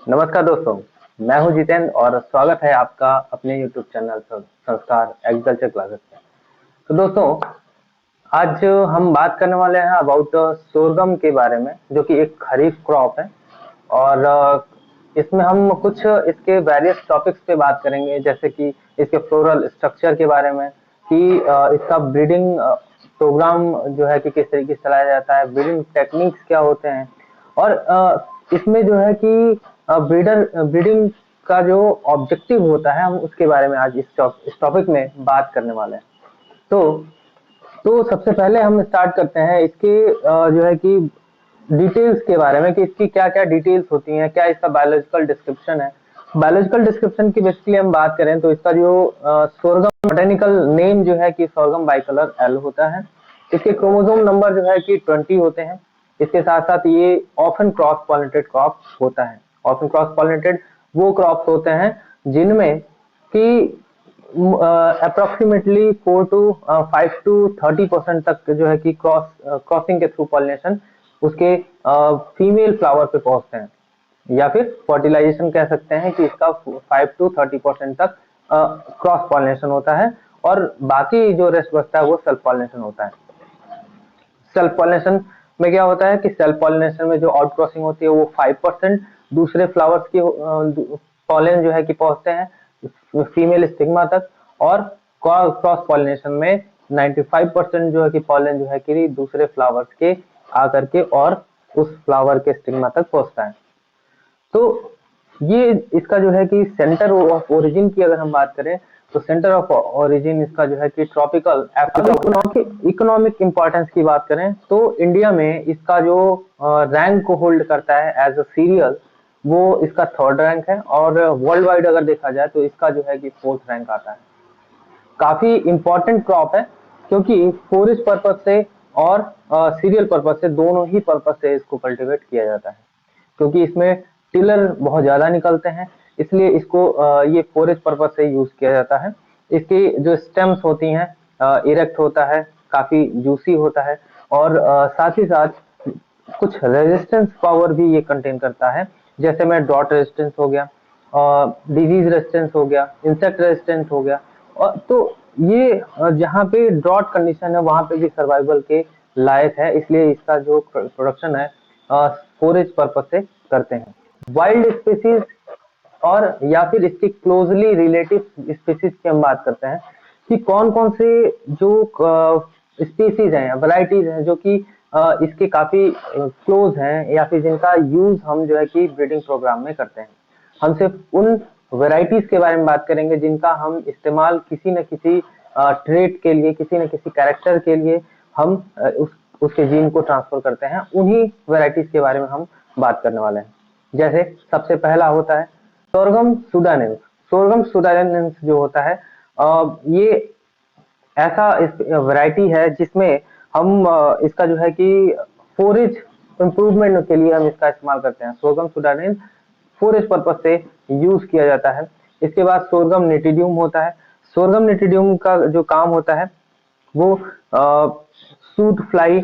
नमस्कार दोस्तों, मैं हूं जितेंद्र और स्वागत है आपका अपने YouTube चैनल संस्कार एग्रीकल्चर क्लासेस में। तो दोस्तों, आज हम बात करने वाले हैं अबाउट सोरगम के बारे में, जो कि एक खरीफ क्रॉप है। और इसमें हम कुछ इसके वेरियस टॉपिक्स पे बात करेंगे, जैसे कि इसके फ्लोरल स्ट्रक्चर के बारे में, कि इसका ब्रीडिंग प्रोग्राम जो है कि किस तरीके से चलाया जाता है, ब्रीडिंग टेक्निक्स क्या होते हैं, और इसमें जो है कि ब्रीडिंग का जो ऑब्जेक्टिव होता है, हम उसके बारे में आज इस टॉपिक में बात करने वाले हैं। तो सबसे पहले हम स्टार्ट करते हैं इसके जो है कि डिटेल्स के बारे में, कि इसकी क्या-क्या डिटेल्स होती हैं, क्या इसका बायोलॉजिकल डिस्क्रिप्शन है। बायोलॉजिकल डिस्क्रिप्शन की बेसिकली हम बात करें तो इसका जो सोरगम बोटेनिकल नेम जो है कि सोरगम बाइकलर एल होता है। इसके क्रोमोसोम नंबर जो है कि 20 होते हैं। इसके साथ-साथ ये ऑफन क्रॉस पॉलिनेटेड क्रॉप होता है। ऑफन क्रॉस पॉलिनेटेड वो क्रॉप्स होते हैं जिनमें कि अप्रोक्सीमेटली 4 टू 5 टू 30% तक जो है कि क्रॉसिंग के थ्रू पॉलिनेशन उसके फीमेल फ्लावर पे पहुंचते हैं, या फिर फर्टिलाइजेशन कह सकते हैं कि इसका 5 टू 30% तक क्रॉस पॉलिनेशन होता है, और बाकी जो रेस्ट बचता है वो सेल्फ पॉलिनेशन होता है। सेल्फ पॉलिनेशन में क्या होता है कि सेल्फ पॉलिनेशन में जो आउट क्रॉसिंग होती है वो 5% दूसरे फ्लावर्स की पॉलन जो है कि पहुंचते हैं फीमेल स्टिग्मा तक, और क्रॉस पॉलिनेशन में 95% जो है कि पॉलन जो है कि दूसरे फ्लावर्स के आकर के और उस फ्लावर के स्टिग्मा तक पहुंचता है। तो ये इसका जो है कि सेंटर ऑफ ओरिजिन की अगर हम बात करें तो सेंटर ऑफ ओरिजिन इसका जो है कि ट्रॉपिकल। इकोनॉमिक इंपॉर्टेंस की बात करें तो इंडिया में इसका जो रैंक को होल्ड करता है एज अ सीरियल, वो इसका 3rd रैंक है, और वर्ल्ड वाइड अगर देखा जाए तो इसका जो है कि 4th रैंक आता है। काफी इंपॉर्टेंट क्रॉप है, क्योंकि फॉरेस्ट पर्पज से और सीरियल पर्पज से, दोनों ही पर्पज से इसको कल्टीवेट किया जाता है। क्योंकि इसमें टिलर बहुत ज्यादा निकलते हैं, इसलिए इसको ये फॉरेस्ट पर्पज से यूज किया जाता है। इसकी जो स्टेम्स होती हैं इरेक्ट होता है, काफी जूसी होता है, और साथ ही साथ कुछ रेजिस्टेंस पावर भी ये कंटेन करता है, जैसे में ड्रॉट रेजिस्टेंस हो गया, डिजीज रेजिस्टेंस हो गया, इंसेक्ट रेजिस्टेंस हो गया। और तो ये जहाँ पे ड्रॉट कंडीशन है वहां पे भी सर्वाइवल के लायक है, इसलिए इसका जो प्रोडक्शन है फॉरेस्ट पर्पज से करते हैं। वाइल्ड स्पीसीज और या फिर इसकी क्लोजली रिलेटिव स्पीसीज की हम बात करते हैं कि कौन कौन से जो स्पीसीज हैं, वैरायटीज हैं जो कि इसके काफी क्लोज हैं, या फिर जिनका यूज हम जो है कि ब्रीडिंग प्रोग्राम में करते हैं। हम सिर्फ उन वैरायटीज के बारे में बात करेंगे जिनका हम इस्तेमाल किसी न किसी ट्रेट के लिए, किसी न किसी कैरेक्टर के लिए हम उसके जीन को ट्रांसफर करते हैं। उन्हीं वैरायटीज के बारे में हम बात करने वाले हैं। जैसे सबसे पहला होता है सोरगम सुडानेंस। सोरगम सुडानेंस जो होता है ये ऐसा वैरायटी है जिसमें हम इसका जो है कि फोरेज इंप्रूवमेंट के लिए हम इसका इस्तेमाल करते हैं। सोरगम सुडानेंस फोरेज पर्पज से यूज किया जाता है। इसके बाद सोरगम निटिडियम होता है। सोरगम निटिडियम का जो काम होता है वो सूट फ्लाई,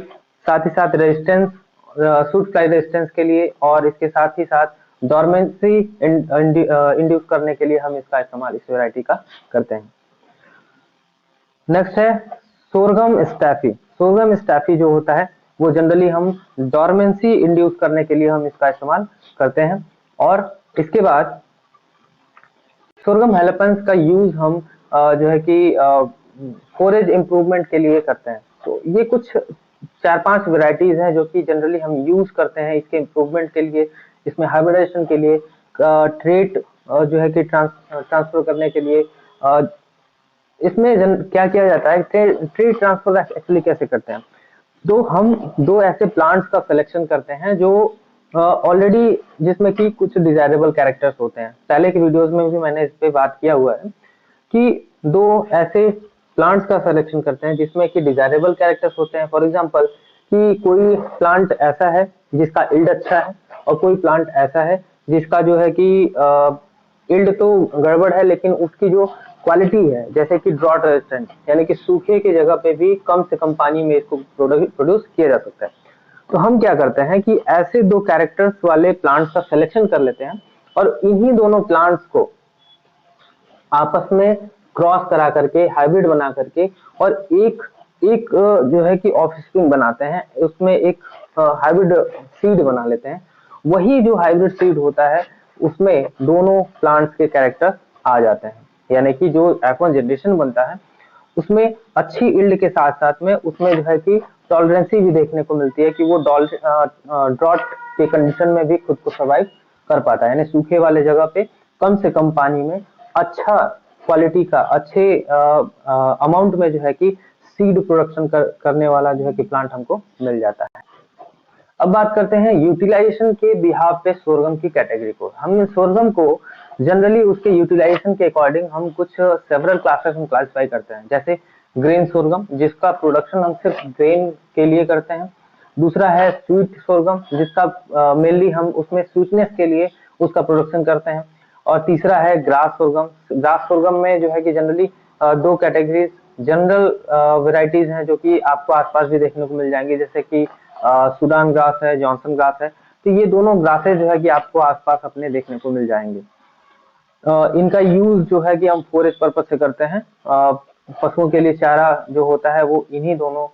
साथ ही साथ रेजिस्टेंस, सूट फ्लाई रेजिस्टेंस के लिए, और इसके साथ ही साथ डोरमेंसी इंड्यूस करने के लिए हम इसका इस्तेमाल इस वैरायटी का करते हैं। नेक्स्ट है सोरगम स्टैफी। सोरगम स्टैफी जो होता है वो जनरली हम डोरमेंसी इंड्यूस करने के लिए हम इसका इस्तेमाल करते हैं। और इसके बाद सोरगम हेलेपेंस का यूज हम जो है कि फोरेज इंप्रूवमेंट के लिए करते हैं। तो ये कुछ 4-5 वैरायटीज हैं जो कि जनरली हम यूज करते हैं इसके इंप्रूवमेंट के लिए, इसमें हाइब्रिडाइजेशन के लिए, ट्रेट जो है कि ट्रांसफर करने के लिए। इसमें क्या किया जाता है, ट्री ट्रांसफर एक्चुअली कैसे करते हैं, तो हम दो ऐसे प्लांट्स का सिलेक्शन करते हैं जो ऑलरेडी, जिसमें कि कुछ डिजायरेबल कैरेक्टर्स होते हैं। पहले के वीडियोस में भी मैंने इस पे बात किया हुआ है कि दो ऐसे प्लांट्स का सिलेक्शन करते हैं जिसमें कि डिजायरेबल कैरेक्टर्स होते हैं। फॉर एग्जांपल कि कोई प्लांट ऐसा है जिसका इल्ड अच्छा है, और कोई प्लांट ऐसा है जिसका जो है कि इल्ड तो गड़बड़ है लेकिन उसकी जो क्वालिटी है, जैसे कि ड्रॉट रेजिस्टेंट, यानी कि सूखे की जगह पे भी कम से कम पानी में इसको प्रोड्यूस किया जा सकता है। तो हम क्या करते हैं कि ऐसे दो कैरेक्टर्स वाले प्लांट्स का सिलेक्शन कर लेते हैं, और इन्हीं दोनों प्लांट्स को आपस में क्रॉस करा करके, हाइब्रिड बना करके, और एक एक जो है कि ऑफस्प्रिंग बनाते हैं, उसमें एक हाइब्रिड सीड बना लेते हैं। वही जो हाइब्रिड सीड होता है उसमें दोनों प्लांट्स के कैरेक्टर आ जाते हैं, यानी कि जो F1 जनरेशन बनता है उसमें अच्छी इल्ड के साथ साथ में उसमें जो है कि टॉलरेंसी भी देखने को मिलती है कि वो ड्रॉट के कंडीशन में भी खुद को सर्वाइव कर पाता है, यानी सूखे वाले जगह पे कम से कम पानी में अच्छा क्वालिटी का, अच्छे अमाउंट में जो है कि सीड प्रोडक्शन करने वाला जो है कि प्लांट हमको मिल जाता है। अब बात करते हैं यूटिलाइजेशन के बिहाफ पे सोरगम की कैटेगरी को। हम सोरगम को जनरली उसके यूटिलाइजेशन के अकॉर्डिंग हम कुछ सेवरल क्लासेस में क्लासिफाई करते हैं, जैसे ग्रेन सोरगम जिसका प्रोडक्शन हम सिर्फ ग्रेन के लिए करते हैं। दूसरा है स्वीट सोरगम जिसका मेनली हम उसमें स्वीटनेस के लिए उसका प्रोडक्शन करते हैं। और तीसरा है ग्रास सोरगम। ग्रास सोरगम में जो है कि जनरली दो कैटेगरीज जनरल वेराइटीज हैं जो कि आपको आसपास भी देखने को मिल जाएंगी, जैसे कि सूडान ग्रास है, जॉनसन ग्रास है। तो ये दोनों ग्रासेज जो है कि आपको आसपास अपने देखने को मिल जाएंगे। इनका यूज जो है कि हम फॉरेस्ट पर्पज से करते हैं। पशुओं के लिए चारा जो होता है वो इन्हीं दोनों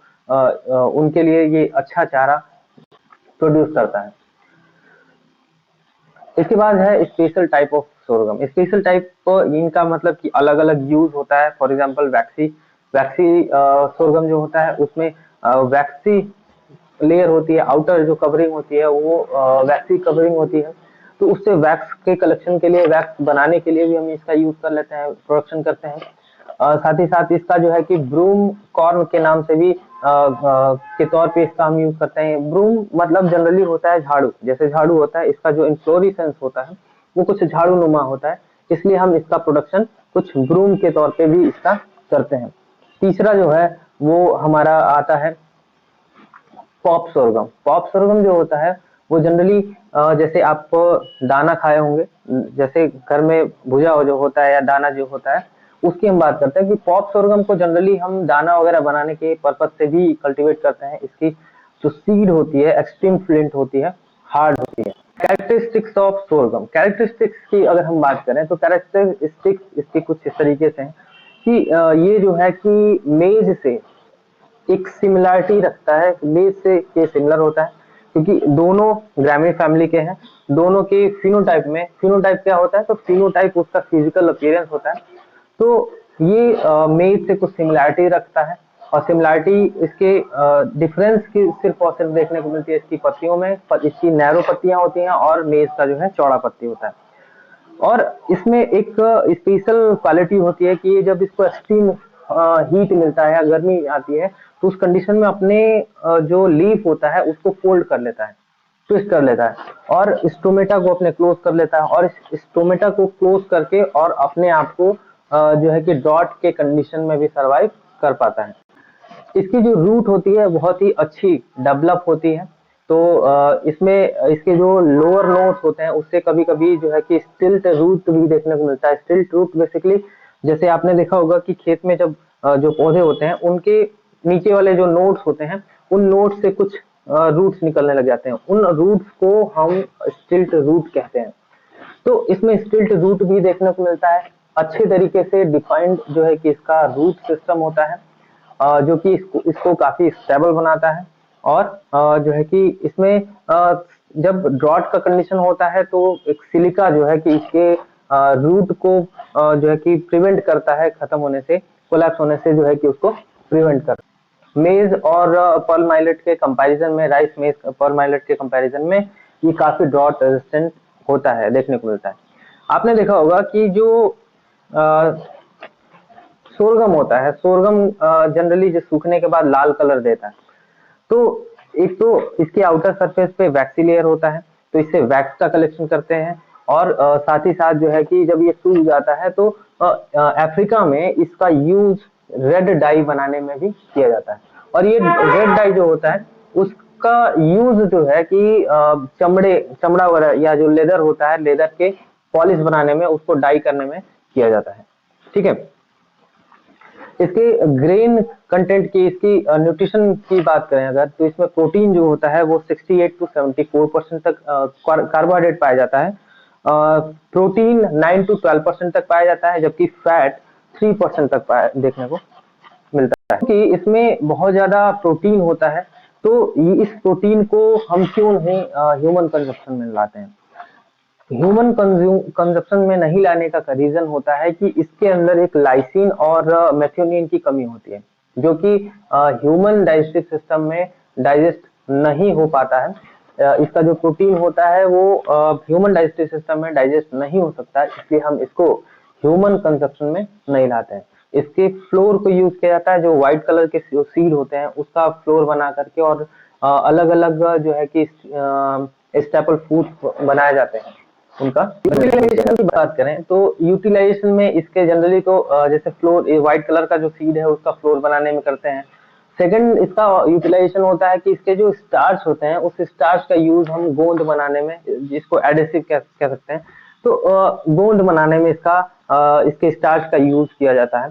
उनके लिए ये अच्छा चारा प्रोड्यूस करता है। इसके बाद है special type of sorghum. Special type इनका मतलब कि अलग अलग यूज होता है। For example waxy waxy sorghum जो होता है उसमें वैक्सी लेयर होती है, आउटर जो कवरिंग होती है वो वैक्सी कवरिंग होती है, तो उससे वैक्स के कलेक्शन के लिए, वैक्स बनाने के लिए भी हम इसका यूज कर लेते हैं, प्रोडक्शन करते हैं। साथ ही साथ इसका जो है कि ब्रूम कॉर्न के नाम से भी के तौर पे इसका हम यूज करते हैं। ब्रूम मतलब जनरली होता है झाड़ू, जैसे झाड़ू होता है, इसका जो इन्फ्लोरेसेंस होता है वो कुछ झाड़ू नुमा होता है, इसलिए हम इसका प्रोडक्शन कुछ ब्रूम के तौर पे भी इसका करते हैं। तीसरा जो है वो हमारा आता है पॉप सोरगम। पॉप सोरगम जो होता है वो जनरली जैसे आप दाना खाए होंगे, जैसे घर में भुजा जो होता है या दाना जो होता है उसकी हम बात करते हैं कि पॉप सोरगम को जनरली हम दाना वगैरह बनाने के पर्पज से भी कल्टीवेट करते हैं। इसकी जो सीड होती है एक्सट्रीम फ्लिंट होती है, हार्ड होती है। कैरेक्टरिस्टिक्स ऑफ सोरगम, कैरेक्टरिस्टिक्स की अगर हम बात करें तो कैरेक्टरिस्टिक्स इसके कुछ इस तरीके से हैं कि ये जो है कि मेज से एक सिमिलरिटी रखता है, मेज से के सिमिलर होता है, क्योंकि दोनों ग्रामीण फैमिली के हैं। दोनों के फिनोटाइप में, फिनोटाइप क्या होता है तो फिनोटाइप उसका फिजिकल अपीयरेंस होता है, तो ये मेज से कुछ सिमिलरिटी रखता है। और सिमिलरिटी इसके डिफरेंस की सिर्फ और सिर्फ देखने को मिलती है इसकी पत्तियों में, इसकी नैरो पत्तियां होती हैं और मेज का जो है चौड़ा पत्ती होता है। और इसमें एक स्पेशल क्वालिटी होती है कि ये जब इसको एक्सट्रीम हीट मिलता है या गर्मी आती है तो उस कंडीशन में अपने जो लीफ होता है उसको फोल्ड कर लेता है, ट्विस्ट कर लेता है और स्टोमेटा को अपने क्लोज कर लेता है, और इस स्टोमेटा को क्लोज करके और अपने आप को जो है कि डॉट के कंडीशन में भी सरवाइव कर पाता है। इसकी जो रूट होती है बहुत ही अच्छी डेवलप होती है, तो इसमें इसके जो लोअर नोट्स होते हैं उससे कभी कभी जो है कि स्टिल्ट रूट भी देखने को मिलता है। स्टिल्ट रूट बेसिकली जैसे आपने देखा होगा कि खेत में जब जो पौधे होते हैं उनके नीचे वाले जो नोट्स होते हैं उन नोट्स से कुछ रूट्स निकलने लग जाते हैं, उन रूट्स को हम स्टिल्ट रूट कहते हैं। तो इसमें स्टिल्ट रूट भी देखने को मिलता है। अच्छे तरीके से डिफाइंड जो है कि इसका रूट सिस्टम होता है, जो कि इसको काफी स्टेबल बनाता है। और जो है कि इसमें जब ड्रॉट का कंडीशन होता है तो एक सिलिका जो है कि इसके रूट को जो है कि प्रिवेंट करता है खत्म होने से, कोलैप्स होने से जो है कि उसको प्रिवेंट करता है। मेज और पर्ल माइलेट के कंपैरिजन में, राइस मेज पर्ल माइलेट के कंपैरिजन में ये काफी ड्रॉट रेजिस्टेंट होता है, देखने को मिलता है। आपने देखा होगा कि जो सोरगम होता है, सोरगम जनरली जो सूखने के बाद लाल कलर देता है, तो एक तो इसके आउटर सरफेस पे वैक्सी लेयर होता है, तो इससे वैक्स का कलेक्शन करते हैं। और साथ ही साथ जो है कि जब ये सूख जाता है तो अफ्रीका में इसका यूज रेड डाई बनाने में भी किया जाता है। और ये रेड डाई जो होता है उसका यूज जो है कि चमड़ा वगैरह या जो लेदर होता है, लेदर के पॉलिश बनाने में, उसको डाई करने में किया जाता है। ठीक है, इसके ग्रेन कंटेंट की, इसकी न्यूट्रिशन की बात करें अगर, तो इसमें प्रोटीन जो होता है वो 68 to 74% तक कार्बोहाइड्रेट पाया जाता है। प्रोटीन 9 to 12% तक पाया जाता है, जबकि फैट 3% तक देखने को मिलता है। कि इसमें बहुत ज्यादा प्रोटीन होता है, तो इस प्रोटीन को हम क्यों नहीं ह्यूमन कंजप्शन में लाते हैं? ह्यूमन कंजप्शन में नहीं लाने का रीजन होता है कि इसके अंदर एक लाइसिन और मेथियोनिन की कमी होती है, जो कि ह्यूमन डाइजेस्टिव सिस्टम में डाइजेस्ट नहीं हो पाता है। इसका जो प्रोटीन होता है वो ह्यूमन डाइजेस्टिव सिस्टम में डाइजेस्ट नहीं हो सकता, इसलिए हम इसको ह्यूमन कंजप्शन में नहीं लाते हैं। इसके फ्लोर को यूज किया जाता है, जो व्हाइट कलर के जो सीड होते हैं उसका फ्लोर बना करके, और अलग अलग जो है कि स्टेपल फूड बनाए जाते हैं उनका। यूटिलाइजेशन की बात करें तो यूटिलाइजेशन में इसके जनरली तो जैसे फ्लोर व्हाइट कलर का जो सीड है उसका फ्लोर बनाने में करते हैं। सेकंड इसका यूटिलाइजेशन होता है कि इसके जो स्टार्च होते हैं उस स्टार्च का यूज हम गोंद बनाने में, जिसको एडेसिव कह सकते हैं, तो गोंद बनाने में इसके स्टार्च का यूज किया जाता है।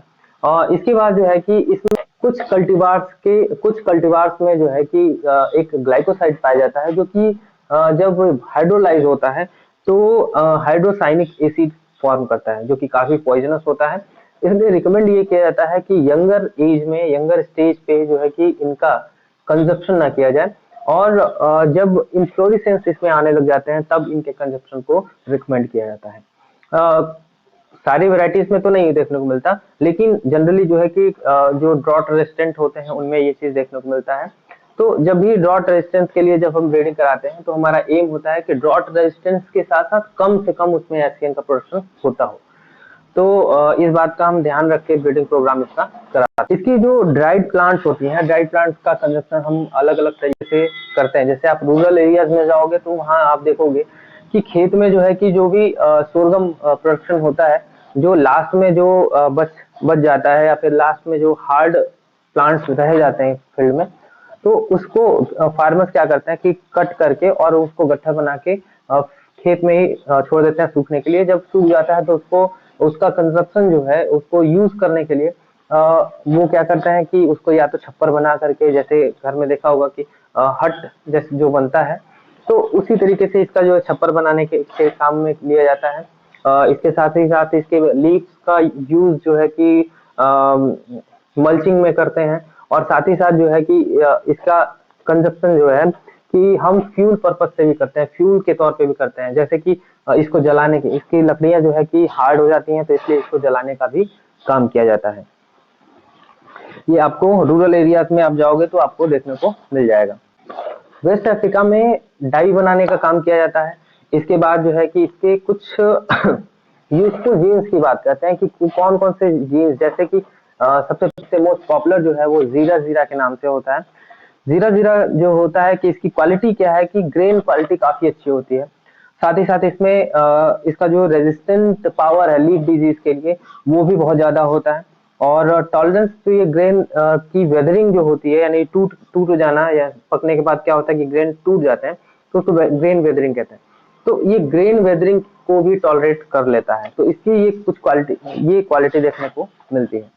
इसके बाद जो है कि इसमें कुछ कल्टीवार्स में जो है कि एक ग्लाइकोसाइड पाया जाता है, जो कि जब हाइड्रोलाइज होता है तो हाइड्रोसाइनिक एसिड फॉर्म करता है, जो कि काफी पॉइजनस होता है। इसलिए रिकमेंड ये किया जाता है कि यंगर एज में, यंगर स्टेज पे जो है कि इनका कंजप्शन ना किया जाए, और जब इन्फ्लोरेसेंस इसमें आने लग जाते हैं तब इनके कंजप्शन को रिकमेंड किया जाता है। सारी वैरायटीज में तो नहीं देखने को मिलता, लेकिन जनरली जो है कि जो ड्रॉट रेजिस्टेंट होते हैं उनमें ये चीज देखने को मिलता है। तो जब भी ड्रॉट रेजिस्टेंस के लिए जब हम ब्रीडिंग कराते हैं तो हमारा एम होता है कि ड्रॉट रेजिस्टेंस के साथ साथ कम से कम उसमें एससीएन का प्रोडक्शन होता हो। तो इस बात का हम ध्यान रख के ब्रीडिंग प्रोग्राम इसका कराते हैं। इसकी जो ड्राइड प्लांट्स होती हैं, ड्राइड प्लांट्स का कंजप्शन हम अलग अलग तरीके से करते हैं। जैसे आप रूरल एरियाज में जाओगे तो वहाँ आप देखोगे कि खेत में जो है कि जो भी सोरगम प्रोडक्शन होता है, जो लास्ट में जो बच जाता है, या फिर लास्ट में जो हार्ड प्लांट्स रह जाते हैं फील्ड में, तो उसको फार्मर्स क्या करते हैं कि कट करके और उसको गट्ठा बना के खेत में ही छोड़ देते हैं सूखने के लिए। जब सूख जाता है तो उसका कंजप्शन जो है, उसको यूज करने के लिए वो क्या करते हैं कि उसको या तो छप्पर बना करके, जैसे घर में देखा होगा कि हट जैसे जो बनता है, तो उसी तरीके से इसका जो है छप्पर बनाने के काम में लिया जाता है। इसके साथ ही साथ इसके लीव्स का यूज जो है कि मल्चिंग में करते हैं, और साथ ही साथ जो है कि इसका कंजप्शन जो है कि हम फ्यूल पर्पज से भी करते हैं, फ्यूल के तौर पे भी करते हैं। जैसे कि इसको जलाने की, इसकी लकड़ियां जो है कि हार्ड हो जाती हैं, तो इसलिए इसको जलाने का भी काम किया जाता है। ये आपको रूरल एरियाज में आप जाओगे तो आपको देखने को मिल जाएगा। वेस्ट अफ्रीका में डाई बनाने का काम किया जाता है। इसके बाद जो है कि इसके कुछ यूजफुल जीन्स की बात करते हैं कि कौन कौन से जीन्स, जैसे कि सबसे मोस्ट पॉपुलर जो है वो जीरा जीरा के नाम से होता है। जीरा जीरा जो होता है कि इसकी क्वालिटी क्या है कि ग्रेन क्वालिटी काफी अच्छी होती है। साथ ही साथ इसमें इसका जो रेजिस्टेंट पावर है लीफ डिजीज के लिए वो भी बहुत ज्यादा होता है। और टॉलरेंस तो ये ग्रेन की वेदरिंग जो होती है, यानी टूट जाना, या पकने के बाद क्या होता है कि ग्रेन टूट जाते हैं, तो उसको ग्रेन वेदरिंग कहते हैं। तो ये ग्रेन वेदरिंग को भी टॉलरेट कर लेता है, तो इसकी ये क्वालिटी देखने को मिलती है।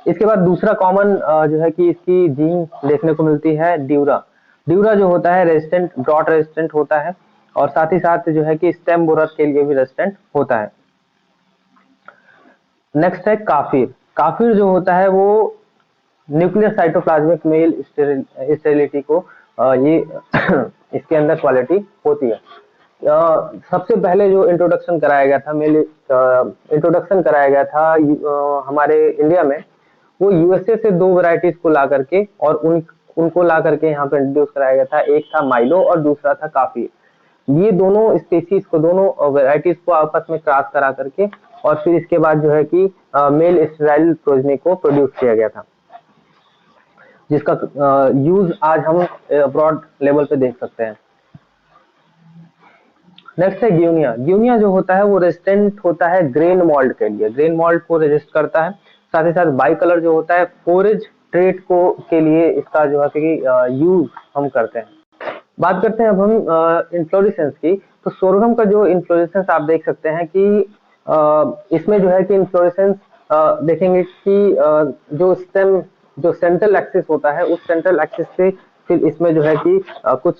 इसके बाद दूसरा कॉमन जो है कि इसकी जीन देखने को मिलती है ड्यूरा। ड्यूरा जो होता है रेजिस्टेंट, ड्रॉट रेजिस्टेंट होता है, और साथ ही साथ जो है कि स्टेम बोरर के लिए भी रेजिस्टेंट होता है। नेक्स्ट है काफिर। काफिर जो होता है वो न्यूक्लियर साइटोप्लाज्मिक मेल स्टेरिलिटी को ये इसके अंदर क्वालिटी होती है। सबसे पहले जो इंट्रोडक्शन कराया गया था हमारे इंडिया में, वो यूएसए से 2 वैरायटीज को ला करके, और उनको ला करके यहाँ पे इंट्रोड्यूस कराया गया था। एक था माइलो और दूसरा था काफिर। ये दोनों स्पीसीज को, दोनों वैरायटीज को आपस में क्रॉस करा करके, और फिर इसके बाद जो है कि मेल स्टेराइल प्रोजनी को प्रोड्यूस किया गया था, जिसका यूज आज हम ब्रॉड लेवल पे देख सकते हैं। नेक्स्ट है ग्यूनिया। ग्यूनिया जो होता है वो रेजिस्टेंट होता है ग्रेन मॉल्ट के लिए, ग्रेन मॉल्ट को रेजिस्ट करता है। साथ ही साथ बाई कलर जो होता है फोरेज ट्रेट को के लिए इसका जो है कि यूज हम करते हैं। बात करते हैं अब हम इन्फ्लोरेसेंस की। तो सोरगम का जो इन्फ्लोरेसेंस आप देख सकते हैं कि इसमें जो है कि इन्फ्लोरेसेंस देखेंगे कि जो सेंट्रल एक्सिस होता है, उस सेंट्रल एक्सिस से फिर इसमें जो है कि कुछ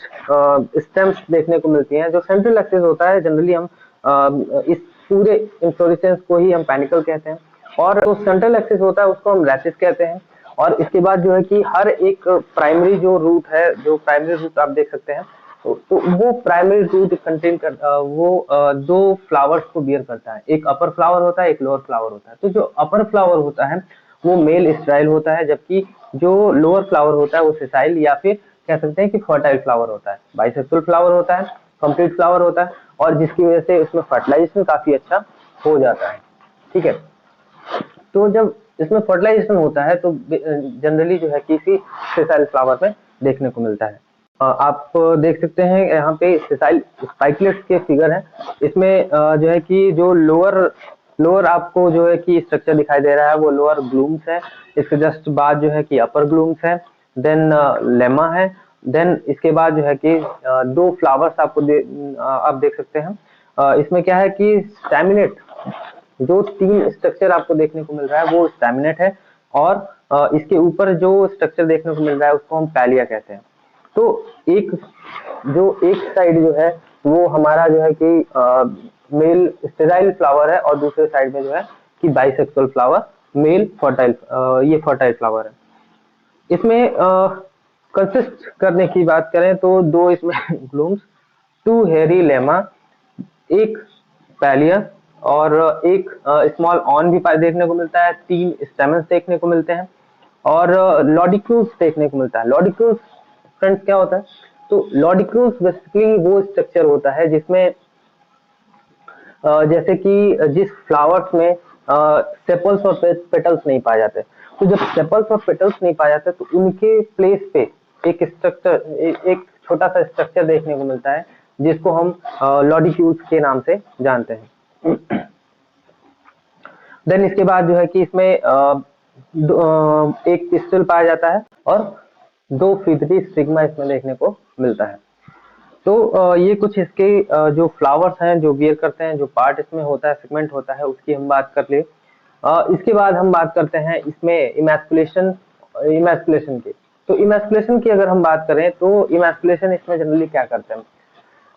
स्टेम्स देखने को मिलती हैं। जो सेंट्रल एक्सिस होता है जनरली हम इस पूरे इन्फ्लोरेसेंस को ही हम पैनिकल कहते हैं। और जो सेंट्रल एक्सिस होता है उसको हम रैसिस कहते हैं। और इसके बाद जो है कि हर एक प्राइमरी जो रूट है, जो प्राइमरी रूट आप देख सकते हैं, तो वो प्राइमरी रूट कंटेन कर दो फ्लावर्स को बियर करता है। एक अपर फ्लावर होता है, एक लोअर फ्लावर होता है। तो जो अपर फ्लावर होता है वो मेल स्टाइल होता है, जबकि जो लोअर फ्लावर होता है वो सेसाइल या फिर कह सकते हैं कि फर्टाइल फ्लावर होता है। बाइसेक्सुअल फ्लावर होता है, कंप्लीट फ्लावर होता है, और जिसकी वजह से उसमें फर्टिलाइजेशन काफी अच्छा हो जाता है। ठीक है, तो जब इसमें फर्टिलाइजेशन होता है तो जनरली जो है किसी सेसाइल फ्लावर में देखने को मिलता है। आप देख सकते हैं यहाँ पे सेसाइल स्पाइकलेट्स के फिगर है। इसमें जो है कि जो लोअर आपको जो है कि स्ट्रक्चर दिखाई दे रहा है वो लोअर ग्लूम्स है। इसके जस्ट बाद जो है कि अपर ग्लूम्स है, देन लेमा है, देन इसके बाद जो है कि दो फ्लावर्स आपको आप देख सकते हैं। इसमें क्या है कि स्टैमिनेट, जो तीन स्ट्रक्चर आपको देखने को मिल रहा है वो स्टैमिनेट है, और इसके ऊपर जो स्ट्रक्चर देखने को मिल रहा है उसको हम पैलिया कहते हैं। तो एक साइड जो है वो हमारा जो है कि मेल स्टेराइल फ्लावर है, और दूसरे साइड में जो है कि बाइसेक्सुअल फ्लावर मेल फर्टाइल, ये फर्टाइल फ्लावर है। इसमें कंसिस्ट करने की बात करें तो दो इसमें ग्लूम्स, टू हेयरी लेमा, एक पैलिया, और एक स्मॉल ऑन भी देखने को मिलता है। तीन स्टेमन्स देखने को मिलते हैं, और लॉडिक्यूल्स देखने को मिलता है। लॉडिक्यूल्स फ्रेंड्स क्या होता है? तो लॉडिक्यूल्स बेसिकली वो स्ट्रक्चर होता है जिसमें जैसे कि जिस फ्लावर्स में सेपल्स और पेटल्स नहीं पाए जाते, तो जब सेपल्स और पेटल्स नहीं पाए जाते तो उनके प्लेस पे एक स्ट्रक्चर, एक छोटा सा स्ट्रक्चर देखने को मिलता है जिसको हम लॉडिक्यूल्स के नाम से जानते हैं। देन इसके बाद जो है कि इसमें एक पिस्टल पाया जाता है और दो फिदरी स्टिग्मा इसमें देखने को मिलता है। तो ये कुछ इसके जो फ्लावर्स हैं जो बियर करते हैं, जो पार्ट इसमें होता है, सेगमेंट होता है, उसकी हम बात कर ले। इसके बाद हम बात करते हैं इसमें इमैस्कुलेशन की। तो इमैस्कुलेशन की अगर हम बात करें तो इमैस्कुलेशन इसमें जनरली क्या करते हैं?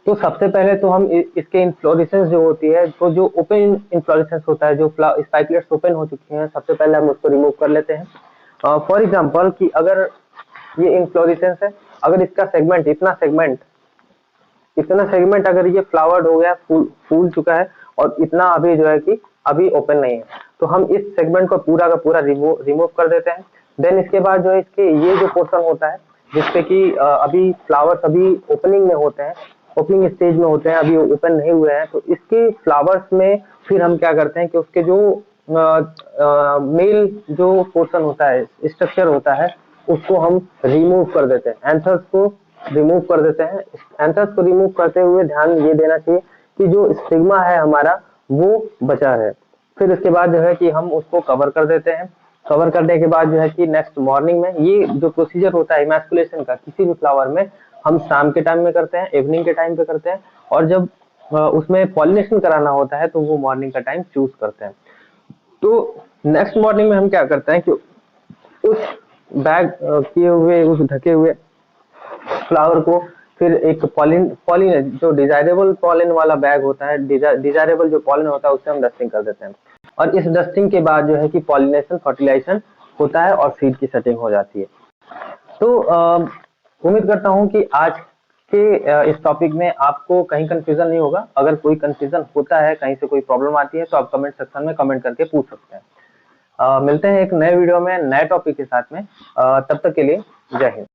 तो सबसे पहले तो हम इसके इन्फ्लोरेसेंस जो होती है, तो जो ओपन इन्फ्लोरेसेंस होता है, जो स्पाइकलेट्स ओपन हो चुकी हैं, सबसे पहले हम उसको रिमूव कर लेते हैं। फॉर एग्जांपल कि अगर ये इन्फ्लोरेसेंस है, अगर इसका सेगमेंट इतना सेगमेंट अगर ये फ्लावर्ड हो गया, फूल चुका है, और इतना अभी जो है कि अभी ओपन नहीं है, तो हम इस सेगमेंट को पूरा का पूरा रिमूव कर देते हैं। देन इसके बाद जो है इसके ये जो पोर्शन होता है जिसपे कि अभी फ्लावर्स अभी ओपनिंग में होते हैं, ओपनिंग स्टेज में होते हैं, अभी ओपन नहीं हुए हैं, तो इसके फ्लावर्स में फिर हम क्या करते हैं कि उसके जो मेल जो पोर्शन होता है, स्ट्रक्चर होता है, उसको हम रिमूव कर देते हैं, एंथर्स को रिमूव कर देते हैं। एंथर्स को रिमूव करते हुए ध्यान ये देना चाहिए कि जो स्टिग्मा है हमारा वो बचा है। फिर इसके बाद जो है कि हम उसको कवर कर देते हैं। कवर करने के बाद जो है कि नेक्स्ट मॉर्निंग में ये जो प्रोसीजर होता है इमैस्कुलेशन का किसी भी फ्लावर में, हम शाम के टाइम में करते हैं, इवनिंग के टाइम पे करते हैं, और जब उसमें पॉलिनेशन कराना होता है तो वो मॉर्निंग का टाइम चूज करते हैं। तो नेक्स्ट मॉर्निंग में हम क्या करते हैं कि उस बैग किए हुए, उस ढके हुए फ्लावर को फिर एक पॉलिन जो डिजायरेबल पॉलिन वाला बैग होता है, डिजायरेबल जो पॉलिन होता है उससे हम डस्टिंग कर देते हैं, और इस डस्टिंग के बाद जो है कि पॉलिनेशन फर्टिलाइजेशन होता है और सीड की सेटिंग हो जाती है। तो उम्मीद करता हूं कि आज के इस टॉपिक में आपको कहीं कंफ्यूजन नहीं होगा। अगर कोई कंफ्यूजन होता है, कहीं से कोई प्रॉब्लम आती है, तो आप कमेंट सेक्शन में कमेंट करके पूछ सकते हैं। मिलते हैं एक नए वीडियो में नए टॉपिक के साथ में। तब तक के लिए जय हिंद।